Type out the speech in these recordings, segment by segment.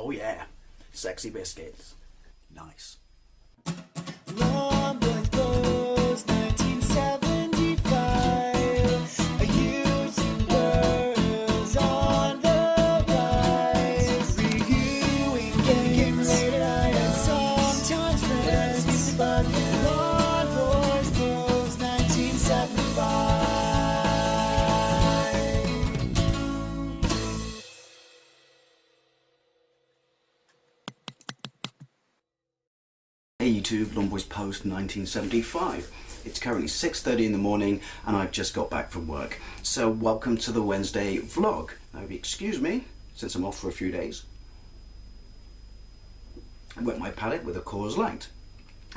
Oh yeah, Sexy Biscuits. Nice. Long Boys Blues, 1975. A YouTuber is on the rise. Reviewing games late at night and sometimes friends music about Long Boys Blues, 1975. Hey YouTube, Long Boys Post 1975. It's currently 6:30 in the morning and I've just got back from work. So welcome to the Wednesday vlog. Now if you excuse me, since I'm off for a few days. I wet my palate with a Coors Light.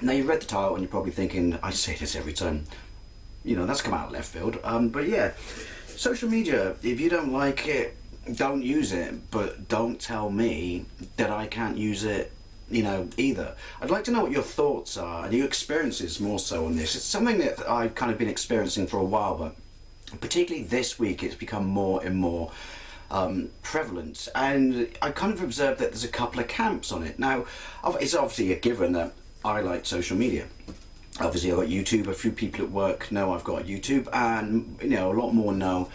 Now you've read the title and you're probably thinking, I say this every time. You know, that's come out of left field. But yeah, social media, if you don't like it, don't use it. But don't tell me that I can't use it, you know, either. I'd like to know what your thoughts are and your experiences more so on this. It's something that I've kind of been experiencing for a while, but particularly this week it's become more and more prevalent, and I kind of observed that there's a couple of camps on it. Now, it's obviously a given that I like social media. Obviously I've got YouTube, a few people at work know I've got YouTube, and you know, a lot more know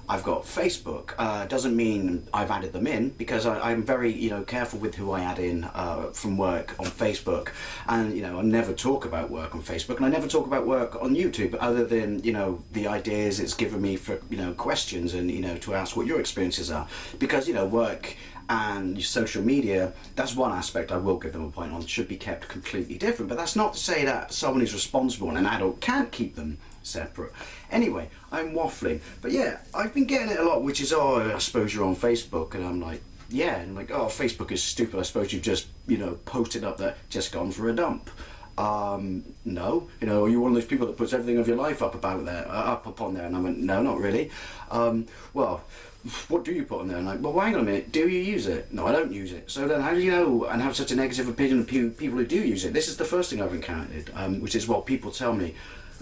I've got Facebook. Doesn't mean I've added them in, because I'm very, you know, careful with who I add in from work on Facebook. And you know, I never talk about work on Facebook, and I never talk about work on YouTube, other than, you know, the ideas it's given me for, you know, questions and, you know, to ask what your experiences are. Because, you know, work and social media, that's one aspect I will give them a point on, should be kept completely different. But that's not to say that someone who's responsible and an adult can't keep them separate. Anyway, I'm waffling, but yeah, I've been getting it a lot, which is, oh, I suppose you're on Facebook, and I'm like, yeah, and like, oh, Facebook is stupid, I suppose you've just, you know, posted up there, just gone for a dump. No, you know, are you one of those people that puts everything of your life up about there, up upon there? And I went, no, not really. Well, what do you put on there? And like, well, hang on a minute, do you use it? No, I don't use it. So then how do you know and have such a negative opinion of people who do use it? This is the first thing I've encountered, which is what people tell me.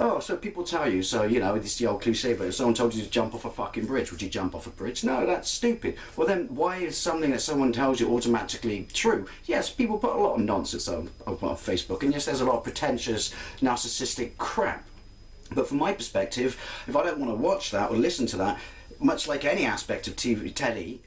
Oh, so people tell you, so, you know, it's the old cliche, but if someone told you to jump off a fucking bridge, would you jump off a bridge? No, that's stupid. Well then, why is something that someone tells you automatically true? Yes, people put a lot of nonsense on Facebook, and yes, there's a lot of pretentious, narcissistic crap. But from my perspective, if I don't want to watch that or listen to that, much like any aspect of telly,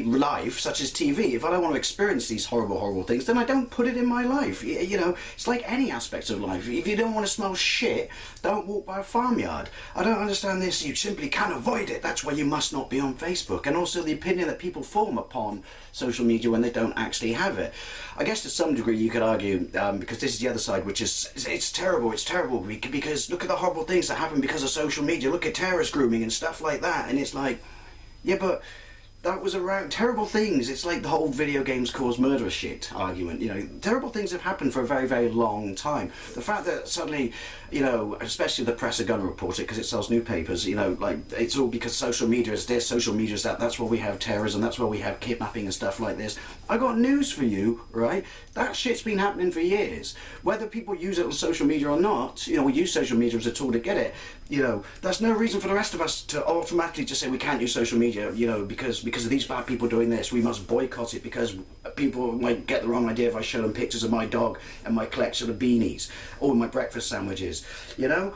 life, such as TV, if I don't want to experience these horrible things, then I don't put it in my life. You know, it's like any aspect of life. If you don't want to smell shit, don't walk by a farmyard. I don't understand this. You simply can't avoid it. That's why you must not be on Facebook. And also the opinion that people form upon social media when they don't actually have it. I guess to some degree you could argue, because this is the other side, which is, it's terrible, because look at the horrible things that happen because of social media. Look at terrorist grooming and stuff like that. And it's like, yeah, but that was around terrible things. It's like the whole video games cause murder shit argument. You know, terrible things have happened for a very long time. The fact that suddenly, you know, especially the press are going to report it because it sells newspapers, you know, like, it's all because social media is this, social media is that, that's where we have terrorism, that's where we have kidnapping and stuff like this. I got news for you, right? That shit's been happening for years. Whether people use it on social media or not, you know, we use social media as a tool to get it, you know, that's no reason for the rest of us to automatically just say we can't use social media, you know, because of these bad people doing this, we must boycott it because people might get the wrong idea if I show them pictures of my dog and my collection of beanies or my breakfast sandwiches, you know?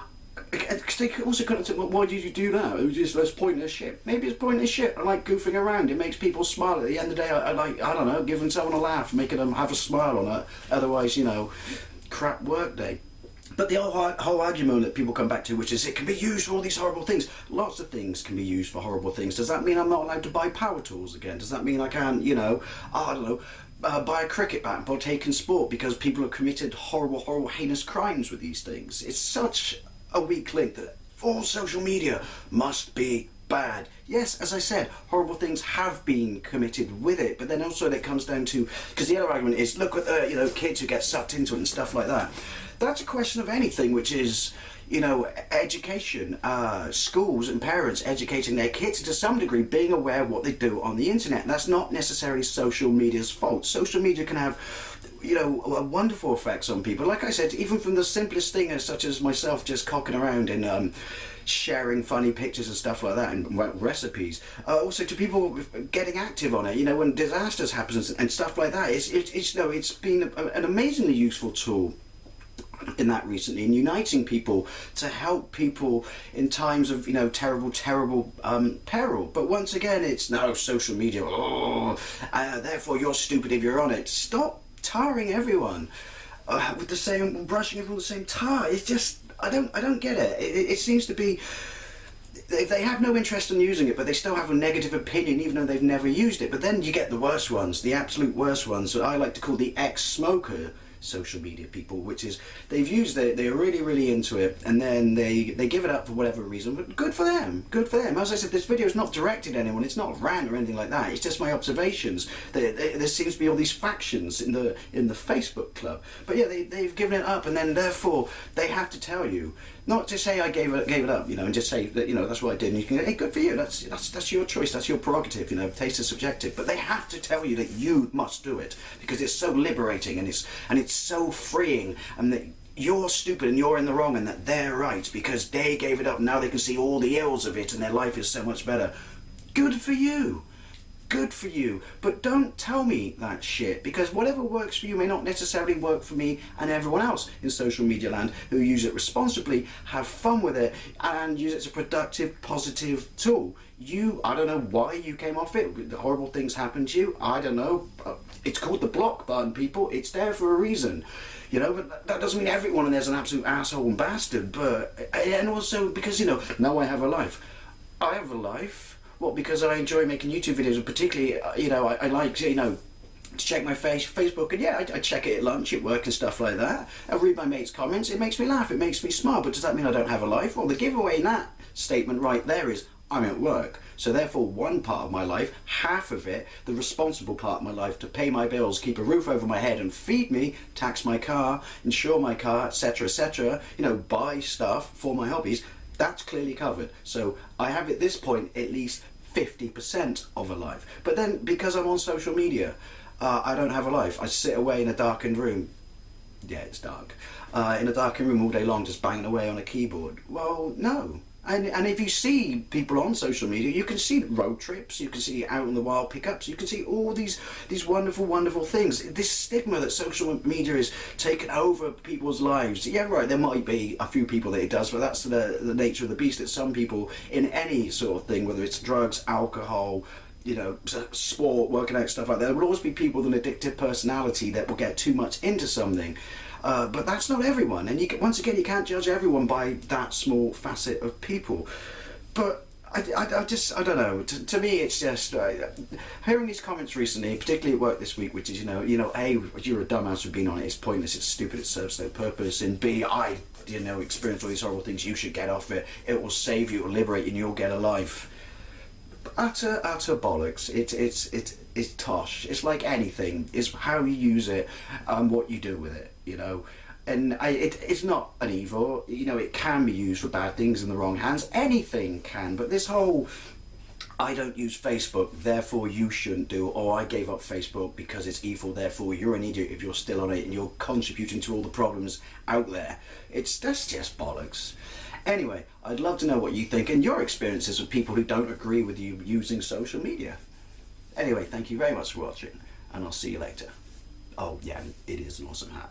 They also could have said, well, why did you do that? It was just that's pointless shit. Maybe it's pointless shit. I like goofing around. It makes people smile. At the end of the day, I like, I don't know, giving someone a laugh, making them have a smile on it. Otherwise, you know, crap work day. But the whole argument that people come back to, which is it can be used for all these horrible things. Lots of things can be used for horrible things. Does that mean I'm not allowed to buy power tools again? Does that mean I can't, you know, I don't know, buy a cricket bat and partake in sport because people have committed horrible, heinous crimes with these things? It's such a weak link that all social media must be bad. Yes, as I said, horrible things have been committed with it, but then also it comes down to, because the other argument is, look at the, you know, kids who get sucked into it and stuff like that. That's a question of anything, which is, you know, education, schools and parents educating their kids to some degree, being aware of what they do on the internet. That's not necessarily social media's fault. Social media can have, you know, wonderful effects on people. Like I said, even from the simplest thing such as myself just cocking around and sharing funny pictures and stuff like that, and recipes. Also to people getting active on it, you know, when disasters happen and stuff like that. It's you know, it's been an amazingly useful tool in that recently, in uniting people to help people in times of, you know, terrible peril. But once again, it's no social media, therefore you're stupid if you're on it. Stop tarring everyone with the same, brushing everyone with the same tar. It's just, I don't get it. It seems to be, they have no interest in using it, but they still have a negative opinion even though they've never used it. But then you get the worst ones, the absolute worst ones, that I like to call the ex-smoker social media people, which is they've used it, they're really into it, and then they give it up for whatever reason. But good for them, good for them. As I said, this video is not directed at anyone, it's not a rant or anything like that, it's just my observations. There seems to be all these factions in the Facebook club, but yeah, they've given it up, and then therefore they have to tell you, not to say I gave it up, you know, and just say that, you know, that's what I did, and you can go, hey, good for you, that's your choice, that's your prerogative, you know, taste is subjective. But they have to tell you that you must do it, because it's so liberating, and it's so freeing, and that you're stupid and you're in the wrong and that they're right because they gave it up and now they can see all the ills of it and their life is so much better. Good for you. Good for you. But don't tell me that shit, because whatever works for you may not necessarily work for me and everyone else in social media land who use it responsibly, have fun with it, and use it as a productive, positive tool. I don't know why you came off it. The horrible things happened to you. I don't know. It's called the block button, people. It's there for a reason. You know, but that doesn't mean everyone and there's an absolute asshole and bastard. But, and also because, you know, now I have a life. I have a life. What, because I enjoy making YouTube videos, and particularly, you know, I like, you know, to check my Facebook, and yeah, I check it at lunch, at work and stuff like that. I read my mates' comments, it makes me laugh, it makes me smile, but does that mean I don't have a life? Well, the giveaway in that statement right there is, I'm at work. So therefore, one part of my life, half of it, the responsible part of my life, to pay my bills, keep a roof over my head and feed me, tax my car, insure my car, etc., you know, buy stuff for my hobbies, that's clearly covered. So I have at this point at least 50% of a life. But then because I'm on social media, I don't have a life. I sit away in a darkened room. Yeah, it's dark. In a darkened room all day long just banging away on a keyboard. Well, no. And if you see people on social media, you can see road trips, you can see out in the wild pickups, you can see all these wonderful things. This stigma that social media is taken over people's lives. Yeah, right, there might be a few people that it does, but that's the nature of the beast, that some people in any sort of thing, whether it's drugs, alcohol, you know, sport, working out, stuff like that, there will always be people with an addictive personality that will get too much into something. But that's not everyone, and once again, you can't judge everyone by that small facet of people. But I don't know. To me, it's just hearing these comments recently, particularly at work this week, which is, you know, A, you're a dumbass for being on it. It's pointless. It's stupid. It serves no purpose. And B, I, you know, experienced all these horrible things. You should get off it. It will save you. It will liberate you, and you'll get a life. Utter bollocks. It's tosh. It's like anything. It's how you use it and what you do with it, you know. And it's not an evil, you know, it can be used for bad things in the wrong hands. Anything can, but this whole, I don't use Facebook, therefore you shouldn't do, or I gave up Facebook because it's evil, therefore you're an idiot if you're still on it and you're contributing to all the problems out there. That's just bollocks. Anyway, I'd love to know what you think and your experiences with people who don't agree with you using social media. Anyway, thank you very much for watching, and I'll see you later. Oh yeah, it is an awesome hat.